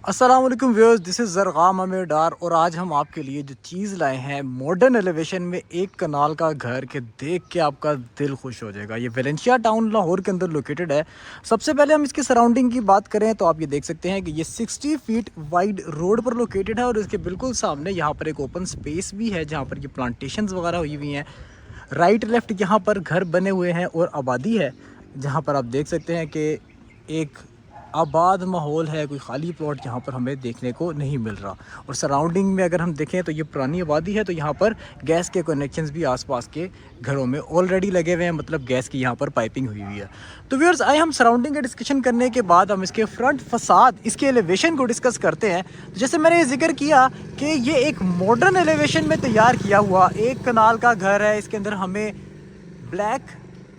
अस्सलाम वालेकुम viewers, this is ज़रग़ाम अमीर डार और आज हम आपके लिए जो चीज़ लाए हैं मॉडर्न एलिवेशन में एक कनाल का घर के देख के आपका दिल खुश हो जाएगा। ये वेलेंशिया टाउन लाहौर के अंदर लोकेटेड है। सबसे पहले हम इसके सराउंडिंग की बात करें तो आप ये देख सकते हैं कि ये 60 फीट वाइड रोड पर लोकेटेड है और इसके बिल्कुल सामने यहाँ पर एक ओपन स्पेस भी है जहाँ पर ये प्लांटेशंस वगैरह हुई हुई हैं। राइट लेफ्ट यहाँ पर घर बने हुए हैं और आबादी है जहाँ पर आप देख सकते हैं कि एक आबाद माहौल है, कोई ख़ाली प्लॉट यहाँ पर हमें देखने को नहीं मिल रहा। और सराउंडिंग में अगर हम देखें तो ये पुरानी आबादी है, तो यहाँ पर गैस के कनेक्शंस भी आसपास के घरों में ऑलरेडी लगे हुए हैं, मतलब गैस की यहाँ पर पाइपिंग हुई हुई है। तो व्यूअर्स, आए हम सराउंडिंग का डिस्कशन करने के बाद हम इसके फ्रंट फसाद, इसके एलिवेशन को डिस्कस करते हैं। तो जैसे मैंने ये जिक्र किया कि ये एक मॉडर्न एलिवेशन में तैयार किया हुआ एक कनाल का घर है। इसके अंदर हमें ब्लैक,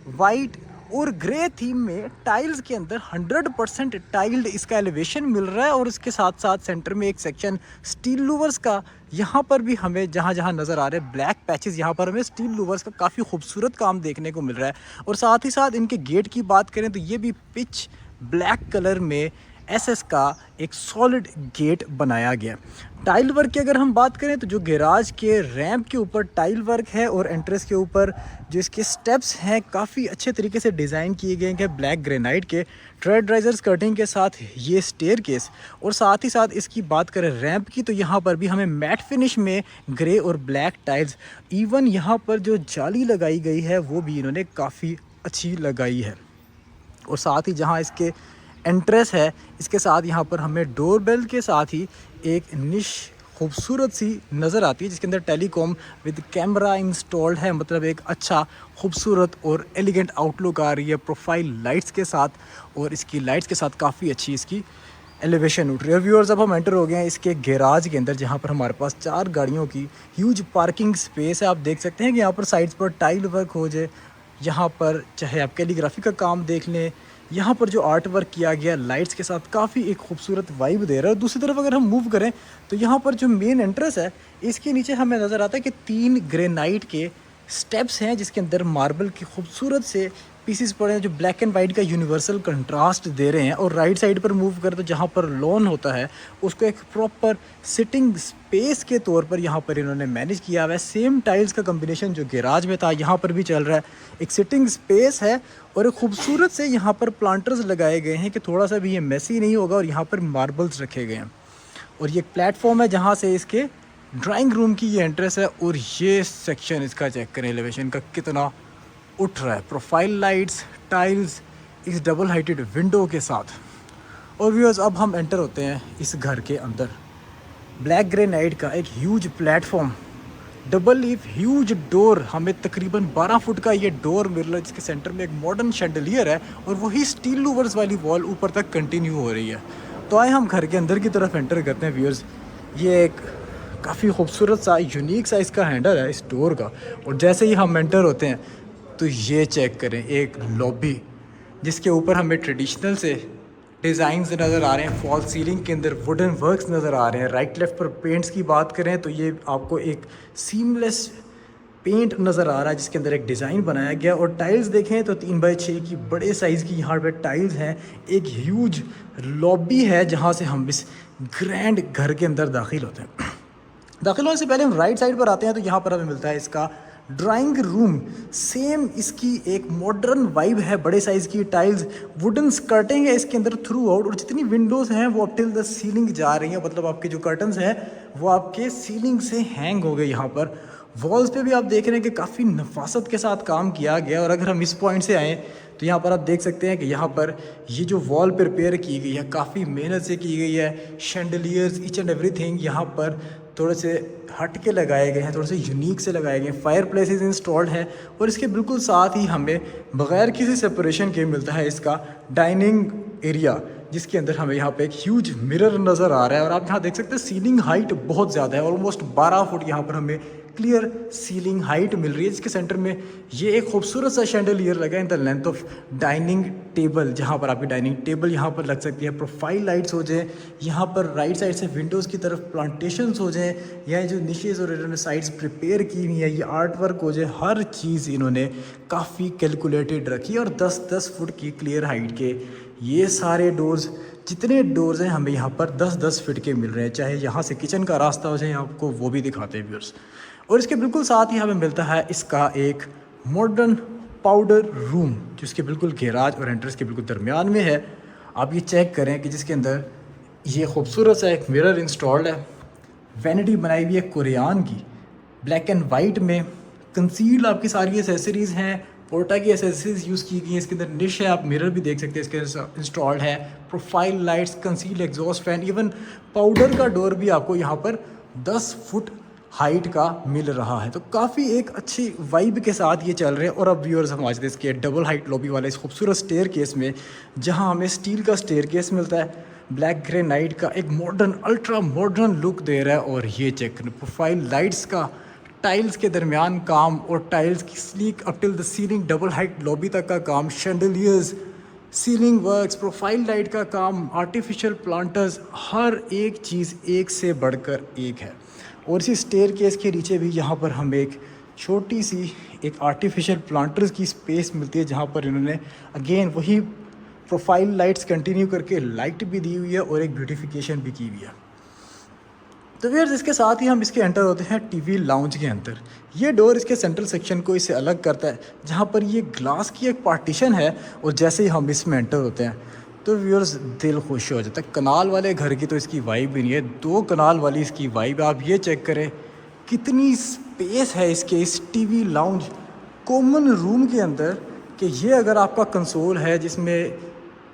वाइट और ग्रे थीम में टाइल्स के अंदर 100% टाइल्ड इसका एलिवेशन मिल रहा है। और इसके साथ साथ सेंटर में एक सेक्शन स्टील लूवर्स का, यहाँ पर भी हमें जहाँ जहाँ नज़र आ रहे हैं ब्लैक पैचेस, यहाँ पर हमें स्टील लूवर्स का काफ़ी खूबसूरत काम देखने को मिल रहा है। और साथ ही साथ इनके गेट की बात करें तो ये भी पिच ब्लैक कलर में एसएस का एक सॉलिड गेट बनाया गया। टाइल वर्क की अगर हम बात करें तो जो गैराज के रैंप के ऊपर टाइल वर्क है और एंट्रेंस के ऊपर जो इसके स्टेप्स हैं काफ़ी अच्छे तरीके से डिज़ाइन किए गए हैं ब्लैक ग्रेनाइट के ट्रेड राइजर स्कर्टिंग के साथ ये स्टेयर केस। और साथ ही साथ इसकी बात करें रैंप की तो यहाँ पर भी हमें मैट फिनिश में ग्रे और ब्लैक टाइल्स, इवन यहाँ पर जो जाली लगाई गई है वो भी इन्होंने काफ़ी अच्छी लगाई है। और साथ ही जहाँ इसके एंट्रेंस है, इसके साथ यहाँ पर हमें डोरबेल के साथ ही एक निश खूबसूरत सी नज़र आती है जिसके अंदर टेलीकॉम विद कैमरा इंस्टॉल्ड है, मतलब एक अच्छा खूबसूरत और एलिगेंट आउटलुक आ रही है प्रोफाइल लाइट्स के साथ। और इसकी लाइट्स के साथ काफ़ी अच्छी इसकी एलिवेशन उठ रही है। व्यूअर्स, अब हम एंटर हो गए हैं इसके गैराज के अंदर जहाँ पर हमारे पास 4 गाड़ियों की ह्यूज पार्किंग स्पेस है। आप देख सकते हैं कि यहाँ पर साइड्स पर टाइल वर्क हो जाए, यहाँ पर चाहे आप कैलीग्राफी का काम देख लें, यहाँ पर जो आर्ट वर्क किया गया लाइट्स के साथ काफ़ी एक खूबसूरत वाइब दे रहा है। दूसरी तरफ अगर हम मूव करें तो यहाँ पर जो मेन एंट्रेंस है इसके नीचे हमें नज़र आता है कि 3 ग्रेनाइट के स्टेप्स हैं जिसके अंदर मार्बल की खूबसूरत से पीसीस पड़े हैं जो ब्लैक एंड वाइट का यूनिवर्सल कंट्रास्ट दे रहे हैं। और राइट साइड पर मूव करें तो जहाँ पर लॉन होता है उसको एक प्रॉपर सिटिंग स्पेस के तौर पर यहाँ पर इन्होंने मैनेज किया हुआ है। सेम टाइल्स का कम्बिनेशन जो गैराज में था यहाँ पर भी चल रहा है। एक सिटिंग स्पेस है और एक खूबसूरत से यहाँ पर प्लांटर्स लगाए गए हैं कि थोड़ा सा भी ये मैसी नहीं होगा। और यहाँ पर मार्बल्स रखे गए हैं और ये एक प्लेटफॉर्म है जहाँ से इसके ड्राइंग रूम की ये एंट्रेंस है। और ये सेक्शन इसका चेक करें एलिवेशन का कितना उठ रहा है, प्रोफाइल लाइट्स, टाइल्स, इस डबल हाइटेड विंडो के साथ। और व्यूअर्स, अब हम एंटर होते हैं इस घर के अंदर। ब्लैक ग्रेनाइट का एक huge platform, double leaf huge door, हमें तकरीबन 12 फुट का ये डोर मिल रहा है जिसके सेंटर में एक मॉडर्न शैंडलियर है और वही स्टील लूवर्स वाली वॉल ऊपर तक कंटिन्यू हो रही है। तो आए हम घर के अंदर की तरफ एंटर करते हैं व्यूअर्स। ये एक काफ़ी खूबसूरत सा यूनिक सा इसका हैंडल है इस डोर का। और जैसे ही हम एंटर होते हैं तो ये चेक करें, एक लॉबी जिसके ऊपर हमें ट्रेडिशनल से डिज़ाइंस नज़र आ रहे हैं। फॉल सीलिंग के अंदर वुडन वर्क्स नज़र आ रहे हैं। राइट लेफ्ट पर पेंट्स की बात करें तो ये आपको एक सीमलेस पेंट नज़र आ रहा है जिसके अंदर एक डिज़ाइन बनाया गया। और टाइल्स देखें तो 3x6 की बड़े साइज़ की यहाँ पे टाइल्स हैं। एक ह्यूज लॉबी है जहाँ से हम इस ग्रैंड घर के अंदर दाखिल होते हैं। दाखिल होने से पहले हम राइट साइड पर आते हैं तो यहाँ पर हमें मिलता है इसका ड्राइंग रूम। सेम इसकी एक मॉडर्न वाइब है, बड़े साइज़ की टाइल्स, वुडन स्कर्टिंग है इसके अंदर थ्रू आउट। और जितनी विंडोज़ हैं वो अब टिल द सीलिंग जा रही हैं, मतलब आपके जो कर्टन्स हैं वो आपके सीलिंग से हैंग हो गए। यहाँ पर वॉल्स पे भी आप देख रहे हैं कि काफ़ी नफासत के साथ काम किया गया। और अगर हम इस पॉइंट से आएँ तो यहाँ पर आप देख सकते हैं कि यहाँ पर ये जो वॉल प्रिपेयर की गई है काफ़ी मेहनत से की गई है। शैंडलियर्स, ईच एंड एवरीथिंग यहाँ पर थोड़े से हट के लगाए गए हैं, थोड़े से यूनिक से लगाए गए हैं। फायर प्लेसेस इंस्टॉल्ड है और इसके बिल्कुल साथ ही हमें बग़ैर किसी सेपरेशन के मिलता है इसका डाइनिंग एरिया जिसके अंदर हमें यहाँ पे एक ह्यूज मिरर नज़र आ रहा है। और आप यहाँ देख सकते हैं सीलिंग हाइट बहुत ज़्यादा है, ऑलमोस्ट 12 फुट यहाँ पर हमें क्लियर सीलिंग हाइट मिल रही है जिसके सेंटर में ये एक खूबसूरत सा शैंडलियर लगा in the length of dining table, जहाँ पर आपकी डाइनिंग टेबल यहाँ पर लग सकती है। प्रोफाइल लाइट्स हो जाए, यहाँ पर राइट साइड से विंडोज़ की तरफ प्लांटेशंस हो जाए, या जो निशेज़ और इन्होंने साइड्स प्रिपेयर की हुई है, ये आर्ट वर्क हो जाए, हर चीज़ इन्होंने काफ़ी कैलकुलेटेड रखी। और 10-10 फुट की क्लियर हाइट के ये सारे डोर्स जितने डोर्स हैं हमें यहाँ पर 10-10 फीट के मिल रहे हैं, चाहे यहाँ से किचन का रास्ता हो जाए, आपको वो भी दिखाते हैं व्यूअर्स। और इसके बिल्कुल साथ ही हमें मिलता है इसका एक मॉडर्न पाउडर रूम, जिसके बिल्कुल गैराज और एंट्रेंस के बिल्कुल दरमियान में है। आप ये चेक करें कि जिसके अंदर ये खूबसूरत सा एक मिरर इंस्टॉल्ड है, वैनिटी बनाई हुई है कोरियान की, ब्लैक एंड वाइट में। कंसील्ड आपकी सारी एसेसरीज़ हैं, पोर्टा की एसेसरीज यूज़ की गई हैं। इसके अंदर निश है, आप मिरर भी देख सकते हैं इसके इंस्टॉल्ड है, profile lights, concealed exhaust fan, even powder का डोर भी आपको यहाँ पर 10 फुट हाइट का मिल रहा है। तो काफ़ी एक अच्छी वाइब के साथ ये चल रहे हैं। और अब व्यूअर्स हम आज इसके डबल हाइट लॉबी वाले इस खूबसूरत स्टेयर केस में, जहाँ हमें स्टील का स्टेयर केस मिलता है, ब्लैक ग्रेनाइट का एक मॉडर्न अल्ट्रा मॉडर्न लुक दे रहा है। और ये चेक करें प्रोफाइल लाइट्स का टाइल्स के दरमियान काम, और टाइल्स की sleek up till the ceiling double height lobby तक का काम, chandeliers, ceiling works, profile light का काम, आर्टिफिशियल प्लांटर्स, हर एक चीज़ एक से बढ़कर एक है। और इसी स्टेयर केस के नीचे भी यहाँ पर हमें एक छोटी सी एक आर्टिफिशियल प्लांटर्स की स्पेस मिलती है, जहाँ पर इन्होंने अगेन वही प्रोफाइल लाइट्स कंटिन्यू करके लाइट भी दी हुई है और एक ब्यूटिफिकेशन भी की हुई है। तो व्यूअर्स इसके साथ ही हम इसके एंटर होते हैं टीवी लाउंज के अंदर। ये डोर इसके सेंट्रल सेक्शन को इससे अलग करता है, जहाँ पर ये ग्लास की एक पार्टीशन है। और जैसे ही हम इसमें एंटर होते हैं तो व्यूअर्स दिल खुश हो जाता है। कनाल वाले घर की तो इसकी वाइब भी नहीं है, 2 कनाल वाली इसकी वाइब। आप ये चेक करें कितनी स्पेस है इसके इस टीवी लाउंज कॉमन रूम के अंदर, कि ये अगर आपका कंसोल है जिसमें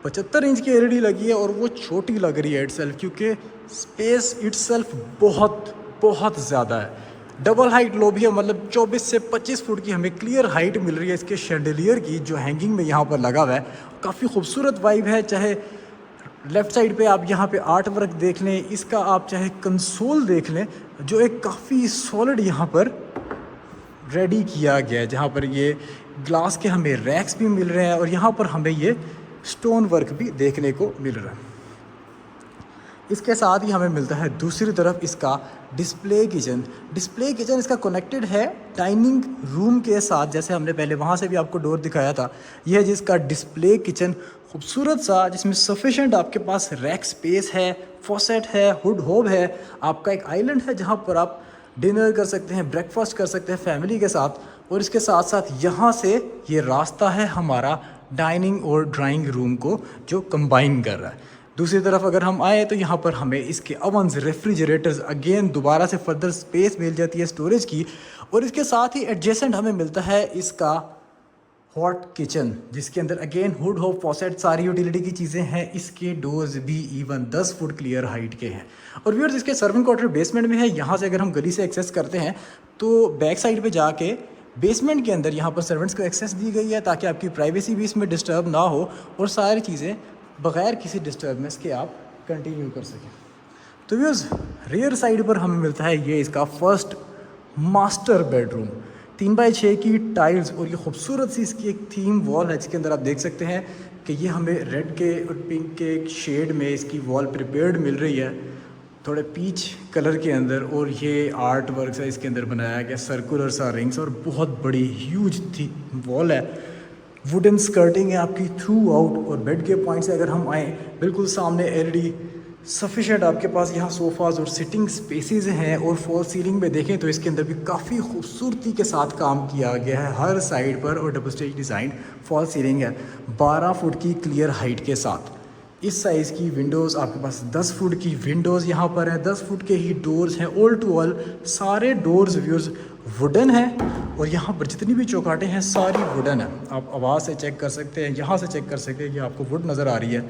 75 इंच की एलईडी लगी है और वो छोटी लग रही है इटसेल्फ, क्योंकि स्पेस इटसेल्फ बहुत बहुत ज़्यादा है। डबल हाइट लॉबी है, मतलब 24 से 25 फुट की हमें क्लियर हाइट मिल रही है इसके शैंडलियर की, जो हैंगिंग में यहाँ पर लगा हुआ है। काफ़ी खूबसूरत वाइब है। चाहे लेफ़्ट साइड पे आप यहाँ पे आर्ट वर्क देख लें, इसका आप चाहे कंसोल देख लें, जो एक काफ़ी सॉलिड यहाँ पर रेडी किया गया है, जहाँ पर ये ग्लास के हमें रैक्स भी मिल रहे हैं और यहाँ पर हमें ये स्टोन वर्क भी देखने को मिल रहा है। इसके साथ ही हमें मिलता है दूसरी तरफ इसका डिस्प्ले किचन। डिस्प्ले किचन इसका कनेक्टेड है डाइनिंग रूम के साथ, जैसे हमने पहले वहाँ से भी आपको डोर दिखाया था। यह है जिसका डिस्प्ले किचन खूबसूरत सा, जिसमें सफिशेंट आपके पास रैक स्पेस है, फॉसेट है, हुड होब है, आपका एक आइलैंड है जहाँ पर आप डिनर कर सकते हैं, ब्रेकफास्ट कर सकते हैं फैमिली के साथ। और इसके साथ साथ यहाँ से ये रास्ता है हमारा डाइनिंग और ड्राइंग रूम को जो कंबाइन कर रहा है। दूसरी तरफ अगर हम आए तो यहाँ पर हमें इसके अवन्स, रेफ्रिजरेटर्स, अगेन दोबारा से फर्दर स्पेस मिल जाती है स्टोरेज की। और इसके साथ ही एडजेसेंट हमें मिलता है इसका हॉट किचन, जिसके अंदर अगेन हुड हो, फॉसेट, सारी यूटिलिटी की चीज़ें हैं। इसके डोर्स भी इवन 10 फुट क्लियर हाइट के हैं। और व्यूअर्स इसके सर्विंग क्वार्टर बेसमेंट में है। यहाँ से अगर हम गली से एक्सेस करते हैं तो बैक साइड पे जाके बेसमेंट के अंदर यहाँ पर सर्वेंट्स को एक्सेस दी गई है, ताकि आपकी प्राइवेसी भी इसमें डिस्टर्ब ना हो और सारी चीज़ें बग़ैर किसी डिस्टर्बेंस के आप कंटिन्यू कर सकें। तो व्यूअर्स रियर साइड पर हमें मिलता है ये इसका फर्स्ट मास्टर बेडरूम, 3x6 की टाइल्स और ये खूबसूरत सी इसकी एक थीम वॉल है, जिसके अंदर आप देख सकते हैं कि ये हमें रेड के और पिंक के एक शेड में इसकी वॉल प्रिपेयर्ड मिल रही है, थोड़े पीच कलर के अंदर। और ये आर्ट वर्क है इसके अंदर बनाया गया, सर्कुलर सा रिंग्स, और बहुत बड़ी ह्यूज थी वॉल है। वुडन स्कर्टिंग है आपकी थ्रू आउट। और बेड के पॉइंट से अगर हम आएँ, बिल्कुल सामने एलईडी सफिशेंट आपके पास यहाँ सोफ़ाज़ और सिटिंग स्पेसेस हैं। और फॉल सीलिंग में देखें तो इसके अंदर भी काफ़ी खूबसूरती के साथ काम किया गया है हर साइड पर, और double stage design fall ceiling है 12 फुट की क्लियर हाइट के साथ। इस साइज़ की विंडोज़ आपके पास 10 फुट की विंडोज़ यहाँ पर है, 10 फुट के ही डोर्स हैं। ऑल टू ऑल सारे डोर्स व्यूज़ वुडन है, और यहाँ पर जितनी भी चौकाटें हैं सारी वुडन है। आप आवाज़ से चेक कर सकते हैं, यहाँ से चेक कर सकते हैं कि आपको वुड नज़र आ रही है।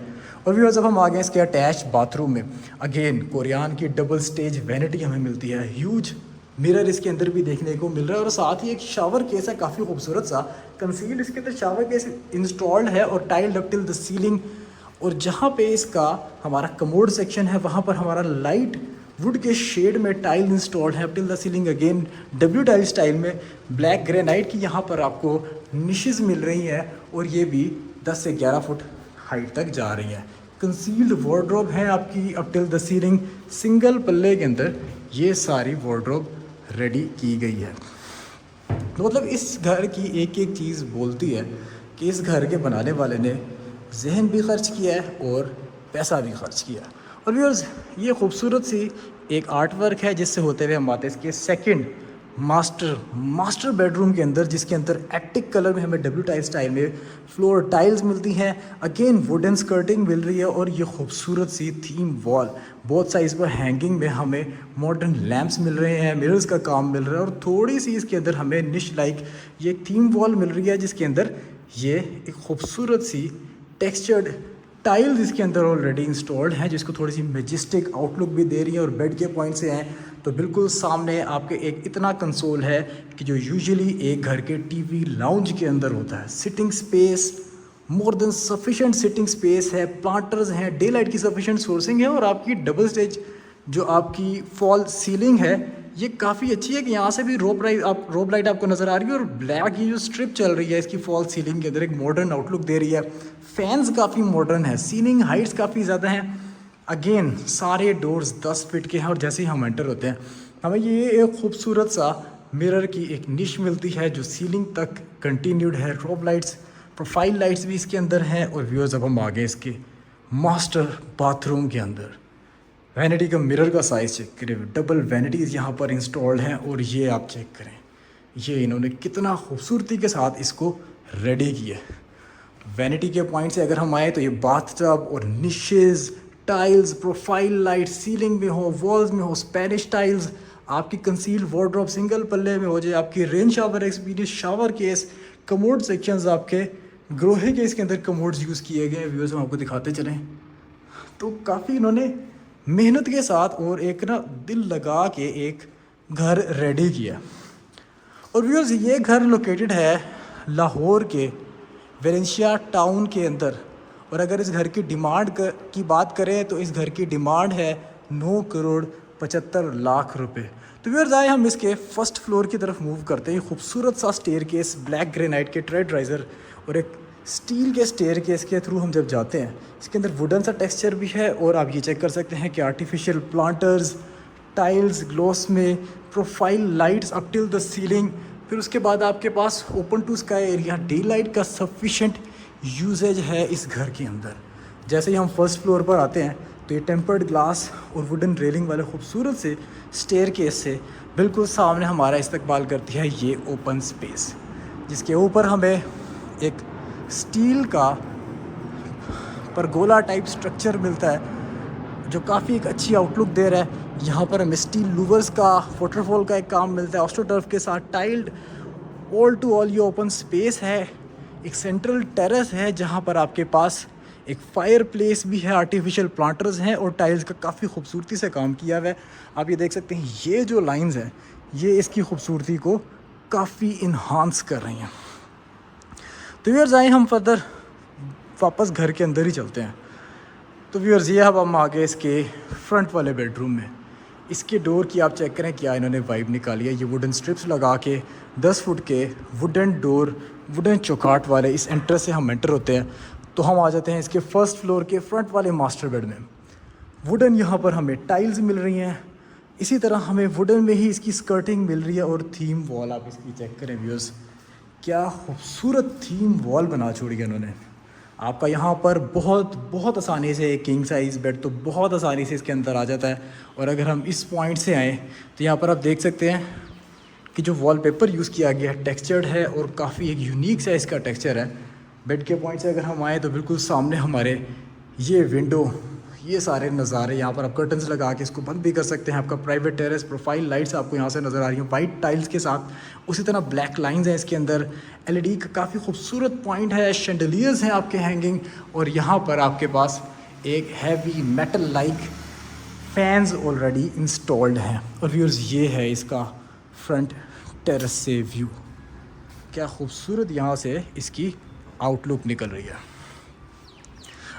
और व्यूअर्स जब हम आ गए इसके अटैच बाथरूम में, अगेन कोरियान की डबल स्टेज वैनिटी हमें मिलती है, ह्यूज मिरर इसके अंदर भी देखने को मिल रहा है। और साथ ही एक शावर केस है काफ़ी खूबसूरत सा, कंसील्ड इसके अंदर शावर केस इंस्टॉल्ड है और tiled up till the ceiling. और जहाँ पे इसका हमारा कमोड सेक्शन है, वहाँ पर हमारा लाइट वुड के शेड में टाइल इंस्टॉल्ड है up till the ceiling, again W tile style में। ब्लैक ग्रेनाइट की यहाँ पर आपको निशेज़ मिल रही हैं, और ये भी 10 से 11 फुट हाइट तक जा रही हैं। कंसील्ड वार्डरोब है आपकी up till the ceiling, single पल्ले के अंदर ये सारी वार्डरोब रेडी की गई है। तो मतलब इस घर की एक एक चीज़ बोलती है कि इस घर के बनाने वाले ने जहन भी खर्च किया है और पैसा भी खर्च किया। और व्यूअर्स ये खूबसूरत सी एक आर्ट वर्क है जिससे होते हुए हम आते हैं इसके सेकंड मास्टर बेडरूम के अंदर, जिसके अंदर एटिक कलर में हमें डब्ल्यू टाइल स्टाइल में फ्लोर टाइल्स मिलती हैं, अगेन वुडन स्कर्टिंग मिल रही है और ये खूबसूरत सी थीम वॉल, बोथ साइड्स पर हैंगिंग में हमें मॉडर्न लैंप्स मिल रहे हैं, मिरर्स का काम मिल रहा है और थोड़ी सी इसके अंदर हमें निश लाइक ये थीम वॉल मिल रही है जिसके अंदर ये एक खूबसूरत सी टेक्सचर्ड टाइल्स इसके अंदर ऑलरेडी इंस्टॉल्ड हैं जिसको थोड़ी सी मेजेस्टिक आउटलुक भी दे रही है। और बेड के पॉइंट से हैं तो बिल्कुल सामने आपके एक इतना कंसोल है कि जो यूजुअली एक घर के टीवी लाउंज के अंदर होता है। Sitting space more than sufficient sitting space है, प्लांटर्स हैं, डे लाइट की सफिशेंट सोर्सिंग है और आपकी डबल स्टेज जो आपकी फॉल सीलिंग है ये काफ़ी अच्छी है कि यहाँ से भी रोप लाइट आपको नज़र आ रही है और ब्लैक ये जो स्ट्रिप चल रही है इसकी फॉल सीलिंग के अंदर एक मॉडर्न आउटलुक दे रही है। फैंस काफ़ी मॉडर्न है, सीलिंग हाइट्स काफ़ी ज़्यादा हैं। अगेन सारे डोर्स 10 फीट के हैं और जैसे ही हम एंटर होते हैं हमें ये एक खूबसूरत सा मिरर की एक निश मिलती है जो सीलिंग तक कंटिन्यूड है। रोप लाइट्स, प्रोफाइल लाइट्स भी इसके अंदर हैं। और व्यूअर्स अब हम आ गए इसके मास्टर बाथरूम के अंदर। वैनिटी का मिरर का साइज़ चेक करें, डबल वैनिटीज़ यहाँ पर इंस्टॉल्ड हैं और ये आप चेक करें ये इन्होंने कितना खूबसूरती के साथ इसको रेडी किया। वैनिटी के पॉइंट से अगर हम आए तो ये बाथटब और niches, tiles, profile light ceiling में हो, वॉल्स में हो, स्पेनिश टाइल्स, आपकी कंसील वार्डरोब सिंगल पल्ले में हो जाए, आपकी rain shower experience, shower case, commode sections आपके ग्रोहे के इसके अंदर कमोड्स यूज़ किए गए हैं। व्यूअर्स हम आपको दिखाते चलें तो काफ़ी इन्होंने मेहनत के साथ और एक ना दिल लगा के एक घर रेडी किया। और व्यूअर्स ये घर लोकेटेड है लाहौर के वेलेंशिया टाउन के अंदर। और अगर इस घर की डिमांड की बात करें तो इस घर की डिमांड है 9,75,00,000 रुपए। तो व्यूअर्स आए हम इसके फर्स्ट फ्लोर की तरफ मूव करते हैं। खूबसूरत सा स्टेयर केस, ब्लैक ग्रेनाइट के ट्रेड राइजर और एक स्टील के स्टेयर केस के थ्रू हम जब जाते हैं इसके अंदर वुडन सा टेक्सचर भी है। और आप ये चेक कर सकते हैं कि आर्टिफिशियल प्लांटर्स, टाइल्स, ग्लॉस में profile lights up till the ceiling. फिर उसके बाद आपके पास open to sky area, daylight का सफिशेंट यूजेज है इस घर के अंदर। जैसे ही हम फर्स्ट फ्लोर पर आते हैं तो ये टेम्पर्ड ग्लास और वुडन रेलिंग वाले खूबसूरत से स्टेयर केस से बिल्कुल सामने हमारा इस्तकबाल करती है ये ओपन स्पेस, जिसके ऊपर हमें एक स्टील का परगोला टाइप स्ट्रक्चर मिलता है जो काफ़ी एक अच्छी आउटलुक दे रहा है। यहाँ पर हमें स्टील लूवर्स का, वाटरफॉल का एक काम मिलता है, ऑस्ट्रोटर्फ के साथ टाइल्ड ऑल टू ऑल ये ओपन स्पेस है। एक सेंट्रल टेरेस है जहाँ पर आपके पास एक फायर प्लेस भी है, आर्टिफिशियल प्लांटर्स हैं और टाइल्स का काफ़ी खूबसूरती से काम किया हुआ है। आप ये देख सकते हैं ये जो लाइंस हैं ये इसकी खूबसूरती को काफ़ी इन्हांस कर रही हैं। तो व्यूअर्स आए हम फर्दर वापस घर के अंदर ही चलते हैं। तो व्यूअर्स ये अब हम आ गए इसके फ्रंट वाले बेडरूम में। इसके डोर की आप चेक करें क्या इन्होंने वाइब निकाली है। ये वुडन स्ट्रिप्स लगा के 10 फुट के वुडन डोर, वुडन चौकाट वाले इस एंटर से हम एंटर होते हैं तो हम आ जाते हैं इसके फर्स्ट फ्लोर के फ्रंट वाले मास्टर बेड में। वुडन यहाँ पर हमें टाइल्स मिल रही हैं, इसी तरह हमें वुडन में ही इसकी स्कर्टिंग मिल रही है और थीम वॉल आप इसकी चेक करें व्यूअर्स, क्या खूबसूरत थीम वॉल बना छोड़ी है इन्होंने। आपका यहाँ पर बहुत आसानी से एक किंग साइज़ बेड तो बहुत आसानी से इसके अंदर आ जाता है। और अगर हम इस पॉइंट से आएँ तो यहाँ पर आप देख सकते हैं कि जो वॉलपेपर यूज़ किया गया है टेक्सचर्ड है और काफ़ी एक यूनिक सा इसका टेक्सचर है। बेड के पॉइंट से अगर हम आएँ तो बिल्कुल सामने हमारे ये विंडो, ये सारे नज़ारे, यहाँ पर आप कर्टन्स लगा के इसको बंद भी कर सकते हैं। आपका प्राइवेट टेरेस, प्रोफाइल लाइट्स आपको यहाँ से नज़र आ रही हैं वाइट टाइल्स के साथ। उसी तरह ब्लैक लाइंस हैं इसके अंदर, एलईडी का काफ़ी खूबसूरत पॉइंट है, शैंडलियर्स हैं आपके हैंगिंग और यहाँ पर आपके पास एक heavy metal like fans already installed हैं। और व्यूअर्स ये है इसका फ्रंट टेरेस से व्यू, क्या खूबसूरत यहाँ से इसकी आउटलुक निकल रही है।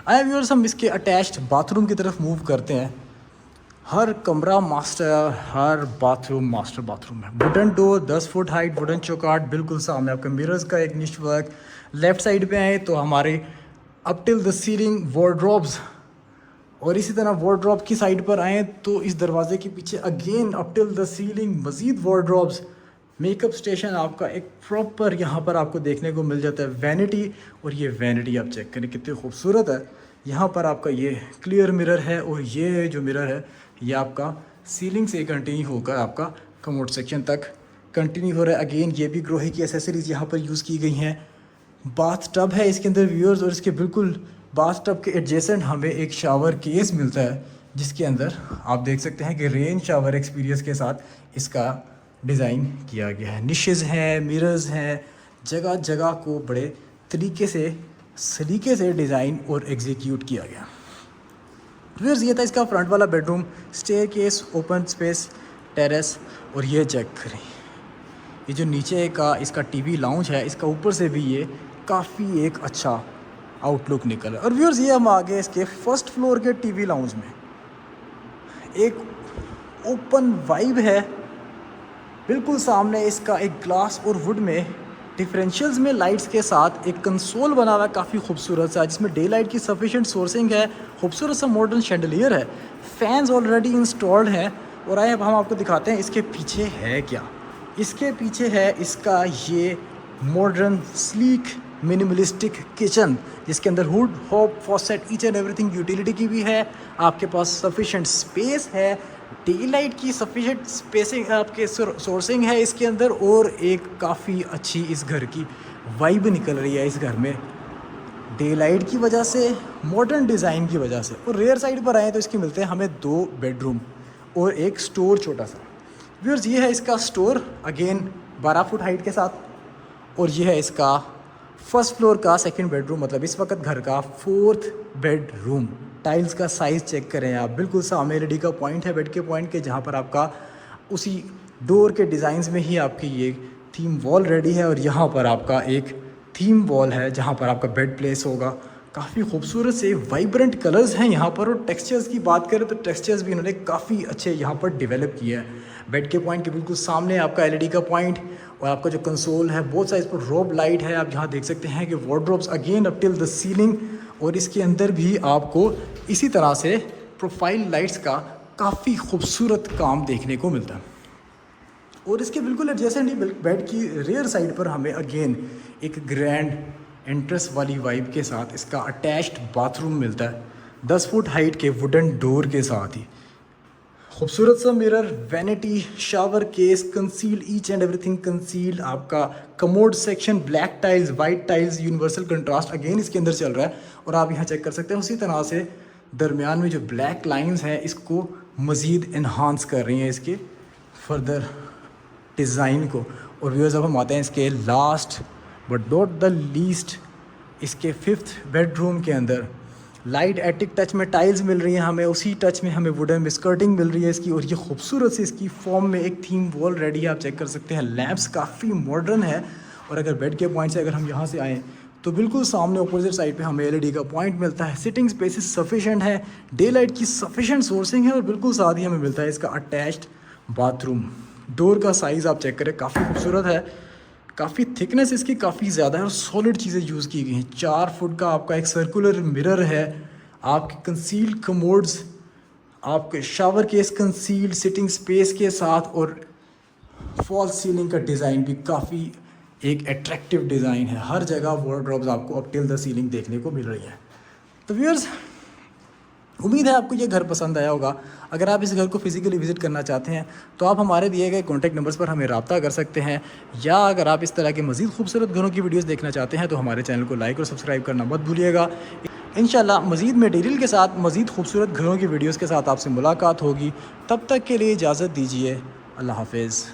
आए व्यूअर्स हम इसके अटैच्ड बाथरूम की तरफ मूव करते हैं। हर कमरा मास्टर, हर बाथरूम मास्टर बाथरूम है। Wooden door, 10 foot height, wooden चौकाट, बिल्कुल सामने आपके मिरर्स का एक निश वर्क। लेफ़्ट साइड पे आए तो हमारे up till the ceiling wardrobes, और इसी तरह वार्डरोब की साइड पर आएँ तो इस दरवाजे के पीछे again up till the ceiling मज़ीद वार्डरोब्स। मेकअप स्टेशन आपका एक प्रॉपर यहाँ पर आपको देखने को मिल जाता है। वैनिटी, और ये वैनिटी आप चेक करें कितनी खूबसूरत है। यहाँ पर आपका ये क्लियर मिरर है और ये जो मिरर है ये आपका सीलिंग से कंटिन्यू होकर आपका कमोड सेक्शन तक कंटिन्यू हो रहा है। अगेन ये भी ग्रोही की एसेसरीज़ यहाँ पर यूज़ की गई हैं। बाथ टब है इसके अंदर व्यूअर्स, और इसके बिल्कुल बाथ टब के एडजेसेंट हमें एक शावर केस मिलता है जिसके अंदर आप देख सकते हैं कि रेन शावर एक्सपीरियंस के साथ इसका डिज़ाइन किया गया है। निशेज़ हैं, मिरर्स हैं, जगह जगह को बड़े तरीके से सलीके से डिज़ाइन और एग्जीक्यूट किया गया। व्यूअर्स ये था इसका फ्रंट वाला bedroom, staircase, open space, terrace. और ये चेक करें, ये जो नीचे का इसका टीवी लाउंज है, इसका ऊपर से भी ये काफ़ी एक अच्छा आउटलुक निकल है। और व्यूअर्स ये हम आ गए इसके फर्स्ट फ्लोर के टीवी लाउंज में। एक ओपन वाइब है, बिल्कुल सामने इसका एक ग्लास और वुड में डिफरेंशियल्स में लाइट्स के साथ एक कंसोल बना हुआ है काफ़ी खूबसूरत सा, जिसमें डे लाइट की सफिशिएंट सोर्सिंग है। खूबसूरत सा मॉडर्न शैंडलियर है, फैंस ऑलरेडी इंस्टॉल्ड हैं। और आए अब हम आपको दिखाते हैं इसके पीछे है क्या। इसके पीछे है इसका ये मॉडर्न स्लीक मिनिमलिस्टिक किचन, जिसके अंदर hood, hob, faucet, each and everything utility की भी है। आपके पास सफिशिएंट स्पेस है, डे लाइट की सफिशिएंट स्पेसिंग आपके सोर्सिंग है इसके अंदर, और एक काफ़ी अच्छी इस घर की वाइब निकल रही है इस घर में डे लाइट की वजह से, मॉडर्न डिज़ाइन की वजह से। और रेयर साइड पर आए तो इसके मिलते हैं हमें 2 बेडरूम और एक स्टोर छोटा सा। व्यूअर्स ये है इसका स्टोर, अगेन 12 फुट हाइट के साथ। और ये है इसका फर्स्ट फ्लोर का सेकंड बेडरूम, मतलब इस वक्त घर का 4th बेडरूम। टाइल्स का साइज़ चेक करें आप, बिल्कुल सामने एलईडी का पॉइंट है बेड के पॉइंट के, जहाँ पर आपका उसी डोर के डिज़ाइंस में ही आपकी ये थीम वॉल रेडी है। और यहाँ पर आपका एक थीम वॉल है जहाँ पर आपका बेड प्लेस होगा। काफ़ी खूबसूरत से वाइब्रेंट कलर्स हैं यहाँ पर। और टेक्सचर्स की बात करें तो टेक्सचर्स भी इन्होंने काफ़ी अच्छे यहाँ पर डेवलप किए हैं। बेड के पॉइंट के बिल्कुल सामने आपका एलईडी का पॉइंट, और आपका जो कंसोल है बोथ साइड पर रोब लाइट है। आप यहाँ देख सकते हैं कि wardrobes again up till the ceiling, और इसके अंदर भी आपको इसी तरह से प्रोफाइल लाइट्स का काफ़ी खूबसूरत काम देखने को मिलता है। और इसके बिल्कुल एडजेसेंट ही बेड की रेयर साइड पर हमें अगेन एक ग्रैंड एंट्रेंस वाली वाइब के साथ इसका अटैच्ड बाथरूम मिलता है, 10 फुट हाइट के वुडन डोर के साथ ही। खूबसूरत सा mirror, vanity, shower case, concealed, each and everything concealed. आपका commode section, black tiles, white tiles, universal contrast again इसके अंदर चल रहा है। और आप यहाँ चेक कर सकते हैं उसी तरह से दरमियान में जो ब्लैक लाइंस हैं इसको मज़ीद इन्हांस कर रही हैं इसके फर्दर डिज़ाइन को। और व्यूअर्स अब हम आते हैं इसके last but not the least, इसके 5th बेडरूम के अंदर लाइट एटिक टच में टाइल्स मिल रही हैं हमें, उसी टच में हमें वुडन में स्कर्टिंग मिल रही है इसकी। और ये खूबसूरत सी इसकी फॉर्म में एक थीम वॉल रेडी है, आप चेक कर सकते हैं। लैंप्स काफ़ी मॉडर्न है। और अगर बेड के पॉइंट से अगर हम यहाँ से आएँ तो बिल्कुल सामने अपोजिट साइड पे हमें एलईडी का पॉइंट मिलता है। सिटिंग स्पेसेस सफिशेंट है, डे लाइट की सफिशेंट सोर्सिंग है, और बिल्कुल साथ ही हमें मिलता है इसका अटैच्ड बाथरूम। डोर का साइज़ आप चेक करें, काफ़ी खूबसूरत है, काफ़ी थिकनेस इसकी काफ़ी ज़्यादा है और सॉलिड चीज़ें यूज़ की गई हैं। 4 फुट का आपका एक सर्कुलर मिरर है, आपके कंसील्ड कमोड्स, आपके shower case concealed, sitting space के साथ, और फॉल्स सीलिंग का डिज़ाइन भी काफ़ी एक अट्रैक्टिव डिज़ाइन है। हर जगह वार्डरोब्स आपको अप टिल द सीलिंग देखने को मिल रही है। तो व्यूअर्स उम्मीद है आपको ये घर पसंद आया होगा। अगर आप इस घर को फिज़िकली विज़िट करना चाहते हैं तो आप हमारे दिए गए कॉन्टैक्ट नंबर्स पर हमें रब्ता कर सकते हैं, या अगर आप इस तरह के मज़ीद खूबसूरत घरों की वीडियोस देखना चाहते हैं तो हमारे चैनल को लाइक और सब्सक्राइब करना मत भूलिएगा। इंशाल्लाह मज़ीद मटेरियल के साथ, मज़ीद खूबसूरत घरों की वीडियोज़ के साथ आपसे मुलाकात होगी। तब तक के लिए इजाज़त दीजिए। अल्लाह हाफिज़।